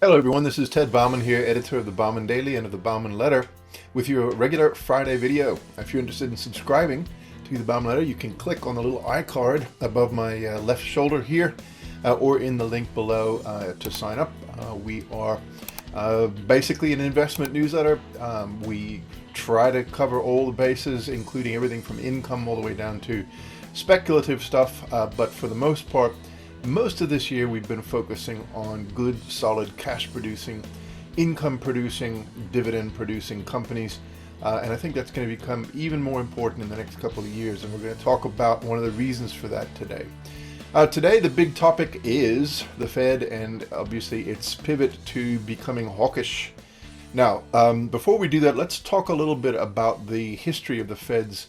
Hello everyone, this is Ted Bauman here, editor of the Bauman Daily and of the Bauman Letter, with your regular Friday video. If you're interested in subscribing to the Bauman Letter, you can click on the little iCard above my left shoulder here, or in the link below to sign up. We are basically an investment newsletter. We try to cover all the bases, including everything from income all the way down to speculative stuff, but for the most part, most of this year we've been focusing on good, solid, cash producing, income producing, dividend producing companies. And I think that's going to become even more important in the next couple of years. And we're going to talk about one of the reasons for that today. Today, the big topic is the Fed and obviously its pivot to becoming hawkish. Now, before we do that, let's talk a little bit about the history of the Fed's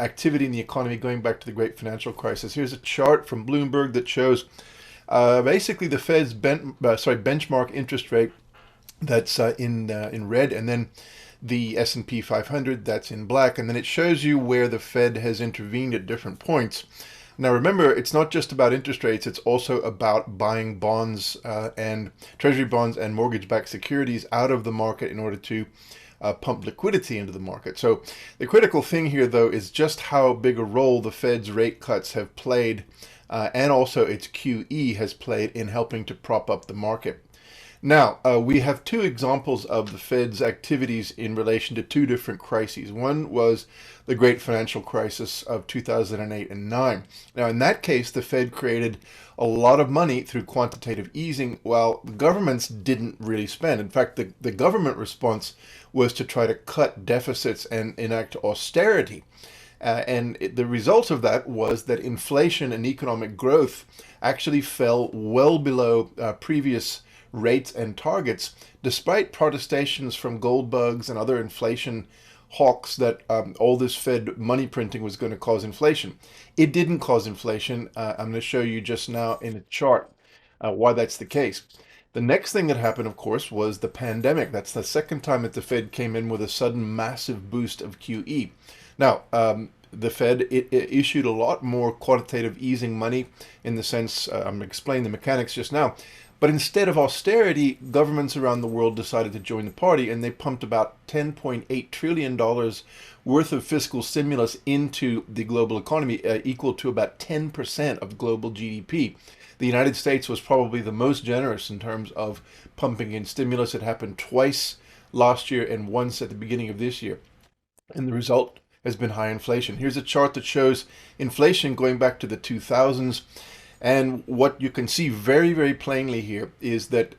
activity in the economy going back to the great financial crisis. Here's a chart from Bloomberg that shows basically the Fed's benchmark interest rate that's in red, and then the S&P 500 that's in black, and then it shows you where the Fed has intervened at different points. Now remember, it's not just about interest rates, it's also about buying bonds and treasury bonds and mortgage-backed securities out of the market in order to pump liquidity into the market. So the critical thing here, though, is just how big a role the Fed's rate cuts have played, and also its QE has played in helping to prop up the market. Now, we have two examples of the Fed's activities in relation to two different crises. One was the great financial crisis of 2008 and 9. Now, in that case, the Fed created a lot of money through quantitative easing, while the governments didn't really spend. In fact, the government response was to try to cut deficits and enact austerity. The result of that was that inflation and economic growth actually fell well below previous rates and targets, despite protestations from gold bugs and other inflation hawks that all this Fed money printing was going to cause inflation. It didn't cause inflation. I'm going to show you just now in a chart why that's the case. The next thing that happened, of course, was the pandemic. That's the second time that the Fed came in with a sudden massive boost of QE. Now, the Fed it issued a lot more quantitative easing money in the sense, I'm explaining the mechanics just now, but instead of austerity, governments around the world decided to join the party, and they pumped about $10.8 trillion worth of fiscal stimulus into the global economy, equal to about 10% of global GDP. The United States was probably the most generous in terms of pumping in stimulus. It happened twice last year and once at the beginning of this year. And the result has been high inflation. Here's a chart that shows inflation going back to the 2000s. And what you can see very, very plainly here is that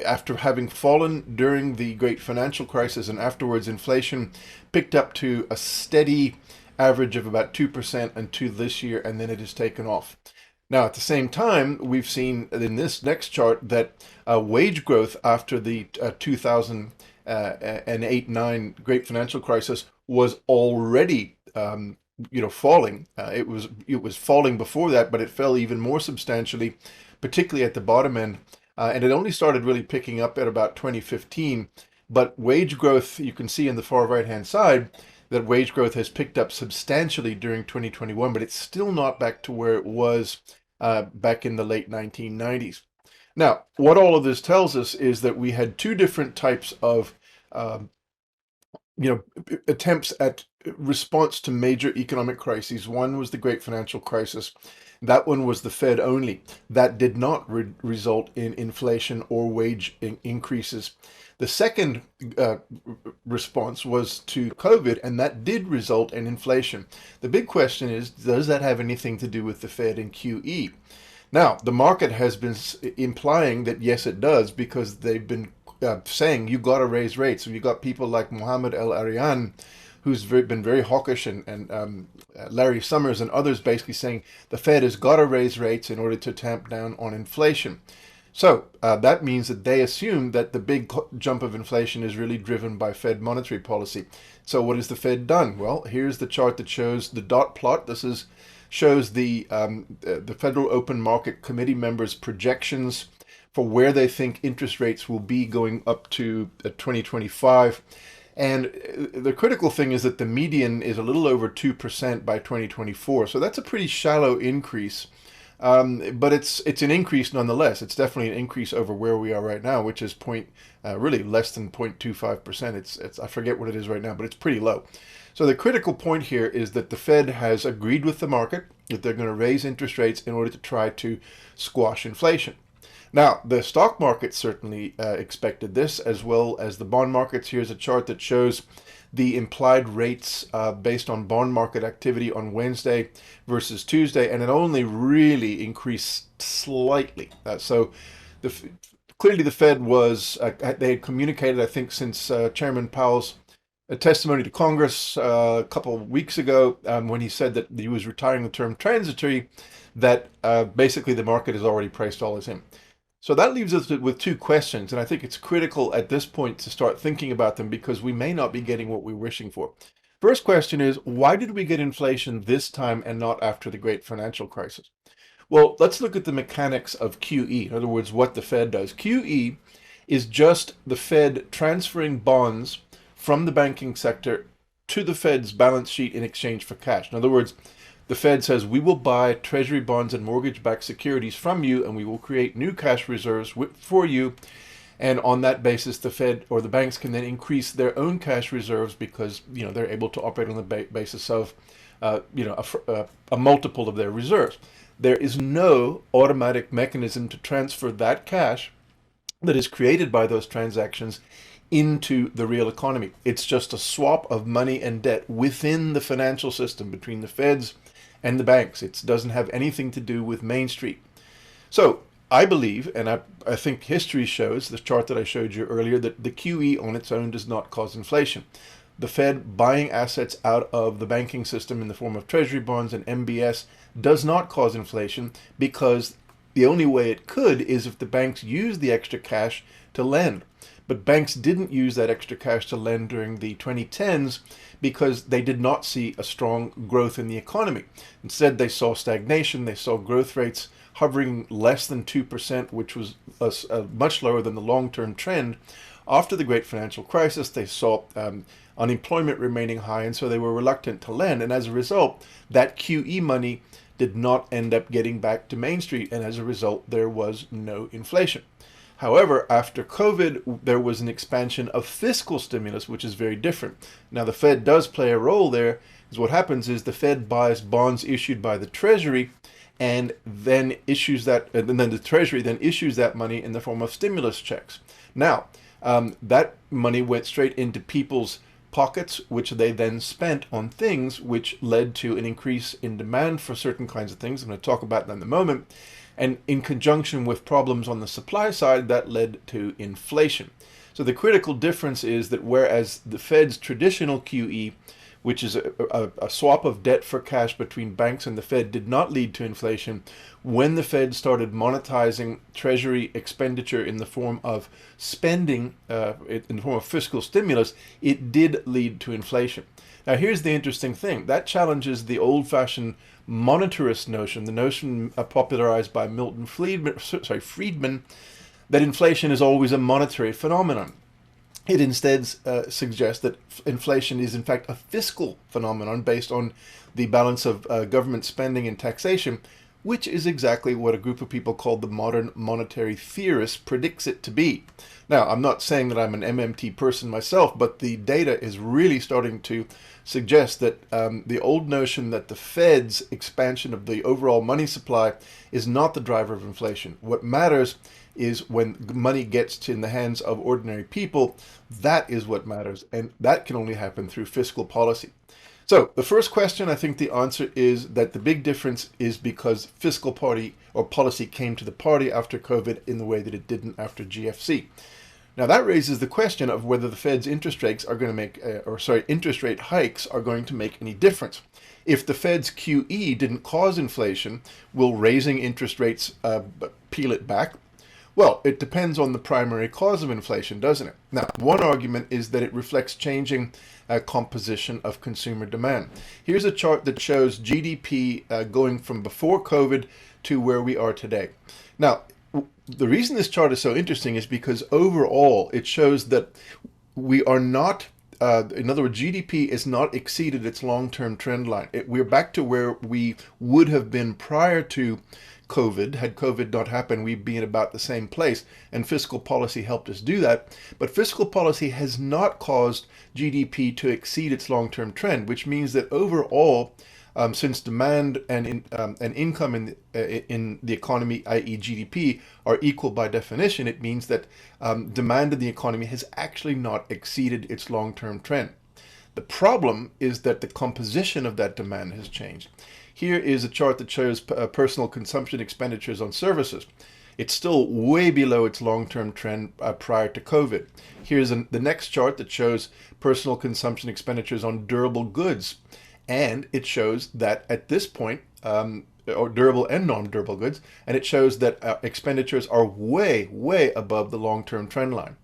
after having fallen during the great financial crisis and afterwards, inflation picked up to a steady average of about 2% until this year, and then it has taken off. Now, at the same time, we've seen in this next chart that wage growth after the 2008-9 great financial crisis was already falling. It was falling before that, but it fell even more substantially, particularly at the bottom end. And it only started really picking up at about 2015. But wage growth, you can see in the far right-hand side, that wage growth has picked up substantially during 2021, but it's still not back to where it was back in the late 1990s. Now, what all of this tells us is that we had two different types of attempts at response to major economic crises. One was the great financial crisis. That one was the Fed only. That did not result in inflation or wage increases. The second response was to COVID, and that did result in inflation. The big question is, does that have anything to do with the Fed and QE? Now, the market has been implying that yes, it does, because they've been saying you got to raise rates. And you got people like Mohammed El-Arian, who's been very hawkish, and Larry Summers and others basically saying the Fed has got to raise rates in order to tamp down on inflation. So that means that they assume that the big jump of inflation is really driven by Fed monetary policy. So what has the Fed done? Well, here's the chart that shows the dot plot. This shows the Federal Open Market Committee members' projections for where they think interest rates will be going up to 2025. And the critical thing is that the median is a little over 2% by 2024. So that's a pretty shallow increase But it's an increase nonetheless. It's definitely an increase over where we are right now, which is really less than 0.25%. It's I forget what it is right now, but it's pretty low. So the critical point here is that the Fed has agreed with the market that they're going to raise interest rates in order to try to squash inflation. Now, the stock market certainly expected this, as well as the bond markets. Here's a chart that shows the implied rates based on bond market activity on Wednesday versus Tuesday, and it only really increased slightly. So clearly the Fed they had communicated, I think, since Chairman Powell's testimony to Congress a couple of weeks ago when he said that he was retiring the term transitory, that basically the market has already priced all this in. So that leaves us with two questions, and I think it's critical at this point to start thinking about them because we may not be getting what we're wishing for. First question is, why did we get inflation this time and not after the great financial crisis? Well, let's look at the mechanics of QE, in other words, what the Fed does. QE is just the Fed transferring bonds from the banking sector to the Fed's balance sheet in exchange for cash. In other words, the Fed says, we will buy treasury bonds and mortgage-backed securities from you, and we will create new cash reserves for you. And on that basis, the Fed or the banks can then increase their own cash reserves because they're able to operate on the basis of a multiple of their reserves. There is no automatic mechanism to transfer that cash that is created by those transactions into the real economy. It's just a swap of money and debt within the financial system between the Feds and the banks. It doesn't have anything to do with Main Street. So I believe, and I think history shows, the chart that I showed you earlier, that the QE on its own does not cause inflation. The Fed buying assets out of the banking system in the form of treasury bonds and MBS does not cause inflation because the only way it could is if the banks use the extra cash to lend. But banks didn't use that extra cash to lend during the 2010s because they did not see a strong growth in the economy. Instead, they saw stagnation. They saw growth rates hovering less than 2%, which was much lower than the long-term trend. After the great financial crisis, they saw unemployment remaining high, and so they were reluctant to lend. And as a result, that QE money did not end up getting back to Main Street, and as a result, there was no inflation. However, after COVID, there was an expansion of fiscal stimulus, which is very different. Now, the Fed does play a role there, because what happens is the Fed buys bonds issued by the Treasury, and then the Treasury then issues that money in the form of stimulus checks. Now, that money went straight into people's pockets, which they then spent on things which led to an increase in demand for certain kinds of things. I'm going to talk about that in a moment. And in conjunction with problems on the supply side, that led to inflation. So the critical difference is that whereas the Fed's traditional QE, which is a swap of debt for cash between banks and the Fed, did not lead to inflation, when the Fed started monetizing Treasury expenditure in the form of spending, in the form of fiscal stimulus, it did lead to inflation. Now, here's the interesting thing. That challenges the old-fashioned monetarist notion, the notion popularized by Milton Friedman, that inflation is always a monetary phenomenon. It instead suggests that inflation is in fact a fiscal phenomenon based on the balance of government spending and taxation, which is exactly what a group of people called the modern monetary theorists predicts it to be. Now, I'm not saying that I'm an MMT person myself, but the data is really starting to suggest that the old notion that the Fed's expansion of the overall money supply is not the driver of inflation. What matters is when money gets in the hands of ordinary people, that is what matters, and that can only happen through fiscal policy. So the first question, I think the answer is that the big difference is because fiscal policy came to the party after COVID in the way that it didn't after GFC. Now that raises the question of whether the Fed's interest rates are going to interest rate hikes are going to make any difference. If the Fed's QE didn't cause inflation, will raising interest rates peel it back? Well, it depends on the primary cause of inflation, doesn't it? Now, one argument is that it reflects changing composition of consumer demand. Here's a chart that shows GDP going from before COVID to where we are today. Now, the reason this chart is so interesting is because overall it shows that we are not, in other words, GDP is not exceeded its long-term trend line. We're back to where we would have been prior to COVID. Had COVID not happened, we'd be in about the same place, and fiscal policy helped us do that. But fiscal policy has not caused GDP to exceed its long-term trend, which means that overall, since demand and income in the economy, i.e. GDP, are equal by definition, it means that demand in the economy has actually not exceeded its long-term trend. The problem is that the composition of that demand has changed. Here is a chart that shows personal consumption expenditures on services. It's still way below its long-term trend prior to COVID. Here's the next chart that shows personal consumption expenditures on durable goods. And it shows that at this point, or durable and non-durable goods, and it shows that expenditures are way, way above the long-term trend line.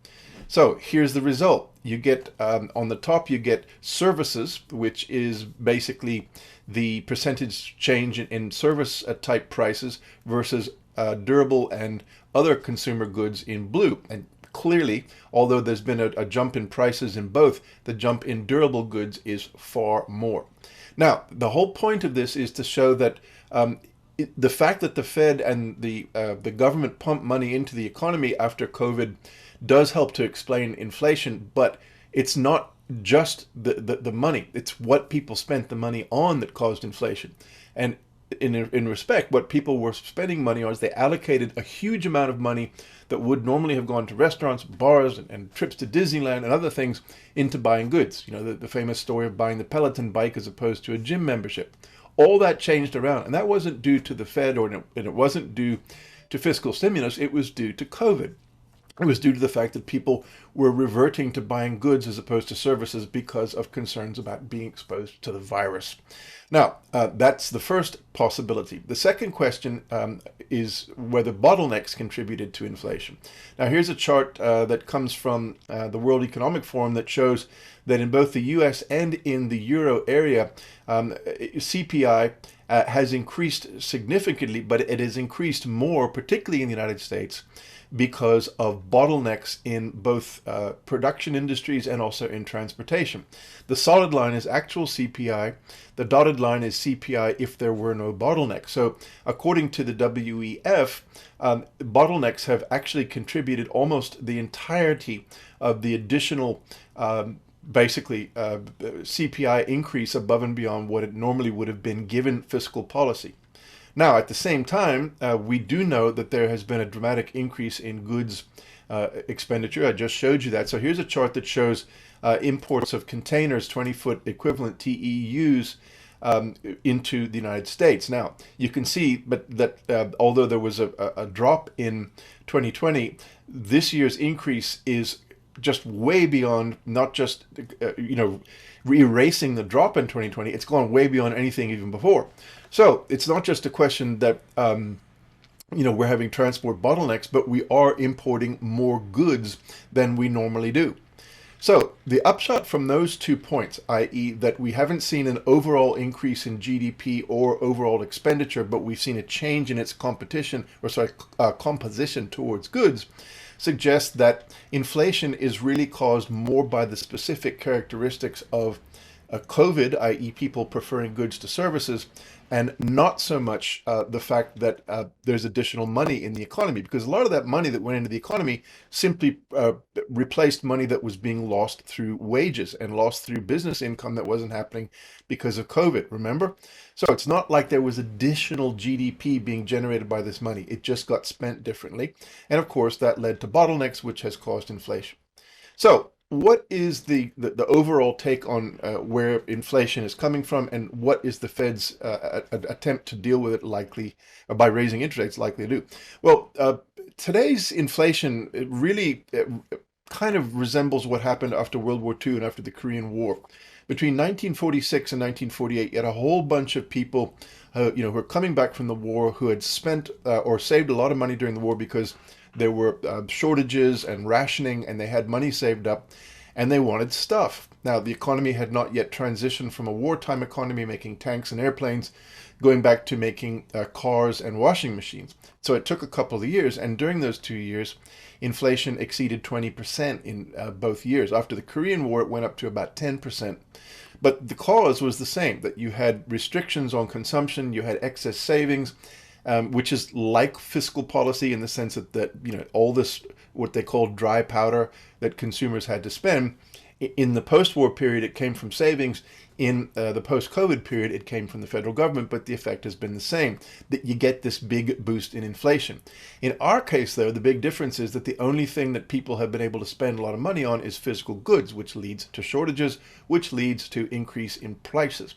So here's the result. You get, on the top, you get services, which is basically the percentage change in service type prices versus durable and other consumer goods in blue. And clearly, although there's been a jump in prices in both, the jump in durable goods is far more. Now, the whole point of this is to show that the fact that the Fed and the government pumped money into the economy after COVID does help to explain inflation, but it's not just the money. It's what people spent the money on that caused inflation. And in respect, what people were spending money on is they allocated a huge amount of money that would normally have gone to restaurants, bars, and trips to Disneyland and other things into buying goods. You know, the famous story of buying the Peloton bike as opposed to a gym membership. All that changed around, and that wasn't due to the Fed, and it wasn't due to fiscal stimulus. It was due to COVID. It was due to the fact that people were reverting to buying goods as opposed to services because of concerns about being exposed to the virus. Now, that's the first possibility. The second question is whether bottlenecks contributed to inflation. Now, here's a chart that comes from the World Economic Forum that shows that in both the US and in the Euro area, CPI has increased significantly, but it has increased more, particularly in the United States, because of bottlenecks in both production industries and also in transportation. The solid line is actual CPI. The dotted line is CPI if there were no bottlenecks. So according to the WEF, bottlenecks have actually contributed almost the entirety of the additional CPI increase above and beyond what it normally would have been given fiscal policy. Now, at the same time, we do know that there has been a dramatic increase in goods expenditure. I just showed you that. So here's a chart that shows imports of containers, 20-foot equivalent TEUs, into the United States. Now, you can see that although there was a drop in 2020, this year's increase is just way beyond not just, erasing the drop in 2020. It's gone way beyond anything even before. So it's not just a question that, we're having transport bottlenecks, but we are importing more goods than we normally do. So the upshot from those 2 points, i.e. that we haven't seen an overall increase in GDP or overall expenditure, but we've seen a change in its composition towards goods, suggests that inflation is really caused more by the specific characteristics of COVID, i.e. people preferring goods to services, and not so much the fact that there's additional money in the economy, because a lot of that money that went into the economy simply replaced money that was being lost through wages and lost through business income that wasn't happening because of COVID, remember? So it's not like there was additional GDP being generated by this money. It just got spent differently. And of course, that led to bottlenecks, which has caused inflation. So what is the overall take on where inflation is coming from, and what is the Fed's attempt to deal with it likely by raising interest rates likely to do? Well, today's inflation really kind of resembles what happened after World War II and after the Korean War. Between 1946 and 1948, you had a whole bunch of people who were coming back from the war who had spent or saved a lot of money during the war because there were shortages and rationing, and they had money saved up, and they wanted stuff. Now, the economy had not yet transitioned from a wartime economy making tanks and airplanes, going back to making cars and washing machines. So it took a couple of years, and during those 2 years, inflation exceeded 20% in both years. After the Korean War, it went up to about 10%. But the cause was the same, that you had restrictions on consumption, you had excess savings, which is like fiscal policy in the sense that all this, what they call dry powder that consumers had to spend. In the post-war period, it came from savings. In the post-COVID period, it came from the federal government, but the effect has been the same, that you get this big boost in inflation. In our case, though, the big difference is that the only thing that people have been able to spend a lot of money on is physical goods, which leads to shortages, which leads to increase in prices.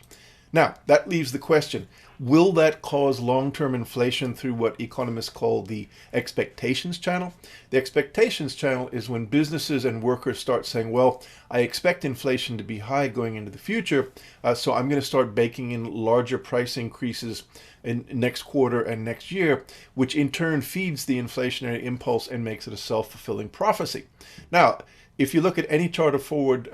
Now, that leaves the question, will that cause long-term inflation through what economists call the expectations channel? The expectations channel is when businesses and workers start saying, well, I expect inflation to be high going into the future, so I'm going to start baking in larger price increases in next quarter and next year, which in turn feeds the inflationary impulse and makes it a self-fulfilling prophecy. Now, if you look at any chart of forward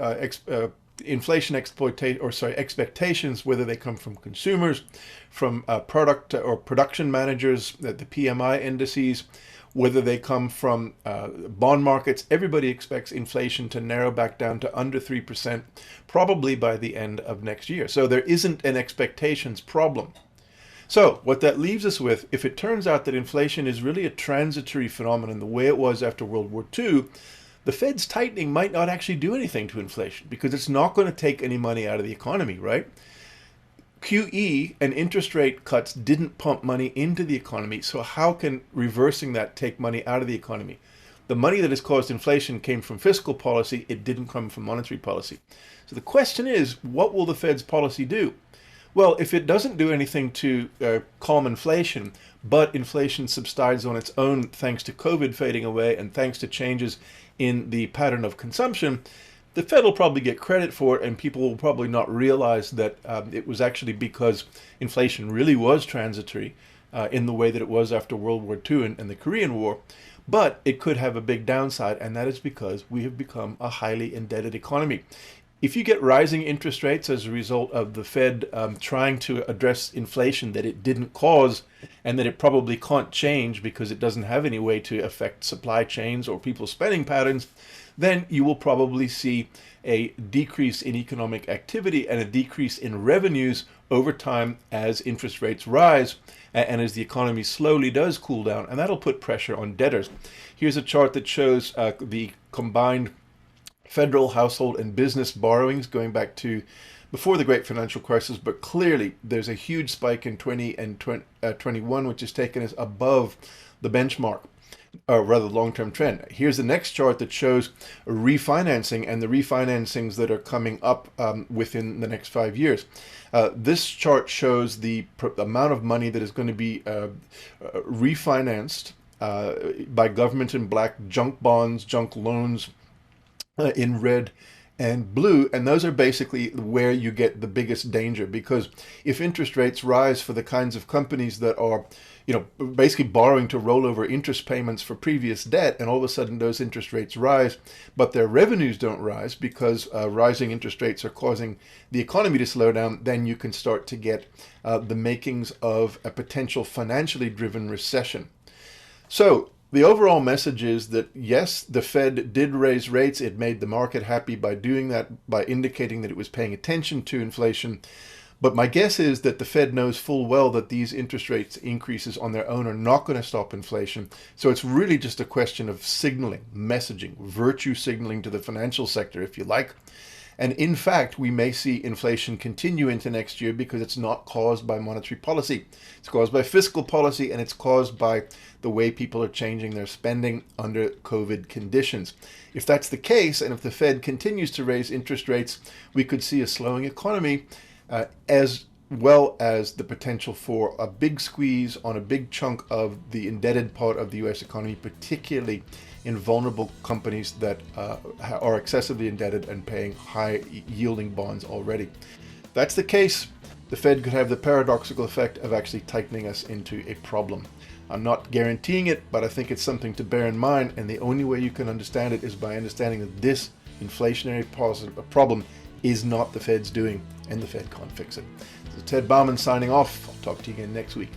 inflation expectations, whether they come from consumers, from product or production managers, the PMI indices, whether they come from bond markets, everybody expects inflation to narrow back down to under 3%, probably by the end of next year. So there isn't an expectations problem. So what that leaves us with, if it turns out that inflation is really a transitory phenomenon, the way it was after World War II, the Fed's tightening might not actually do anything to inflation because it's not going to take any money out of the economy, right? QE and interest rate cuts didn't pump money into the economy, so how can reversing that take money out of the economy? The money that has caused inflation came from fiscal policy, it didn't come from monetary policy. So the question is, what will the Fed's policy do? Well, if it doesn't do anything to calm inflation, but inflation subsides on its own thanks to COVID fading away and thanks to changes in the pattern of consumption, the Fed will probably get credit for it, and people will probably not realize that it was actually because inflation really was transitory in the way that it was after World War II and the Korean War. But it could have a big downside, and that is because we have become a highly indebted economy. If you get rising interest rates as a result of the Fed trying to address inflation that it didn't cause and that it probably can't change because it doesn't have any way to affect supply chains or people's spending patterns, then you will probably see a decrease in economic activity and a decrease in revenues over time as interest rates rise and as the economy slowly does cool down, and that'll put pressure on debtors. Here's a chart that shows the combined federal, household, and business borrowings going back to before the great financial crisis, but clearly there's a huge spike in 20 and 21, which has taken us above the benchmark, or rather long-term trend. Here's the next chart that shows refinancing and the refinancings that are coming up within the next 5 years. This chart shows the amount of money that is going to be refinanced by government in black, junk bonds, junk loans, in red and blue, and those are basically where you get the biggest danger, because if interest rates rise for the kinds of companies that are basically borrowing to roll over interest payments for previous debt, and all of a sudden those interest rates rise, but their revenues don't rise because rising interest rates are causing the economy to slow down, then you can start to get the makings of a potential financially driven recession. So the overall message is that, yes, the Fed did raise rates. It made the market happy by doing that, by indicating that it was paying attention to inflation. But my guess is that the Fed knows full well that these interest rates increases on their own are not going to stop inflation. So it's really just a question of signaling, messaging, virtue signaling to the financial sector, if you like. And in fact, we may see inflation continue into next year because it's not caused by monetary policy. It's caused by fiscal policy, and it's caused by the way people are changing their spending under COVID conditions. If that's the case, and if the Fed continues to raise interest rates, we could see a slowing economy, as well as the potential for a big squeeze on a big chunk of the indebted part of the U.S. economy, particularly in vulnerable companies that are excessively indebted and paying high yielding bonds already. If that's the case, the Fed could have the paradoxical effect of actually tightening us into a problem. I'm not guaranteeing it, but I think it's something to bear in mind, and the only way you can understand it is by understanding that this inflationary problem is not the Fed's doing, and the Fed can't fix it. So Ted Bauman signing off. I'll talk to you again next week.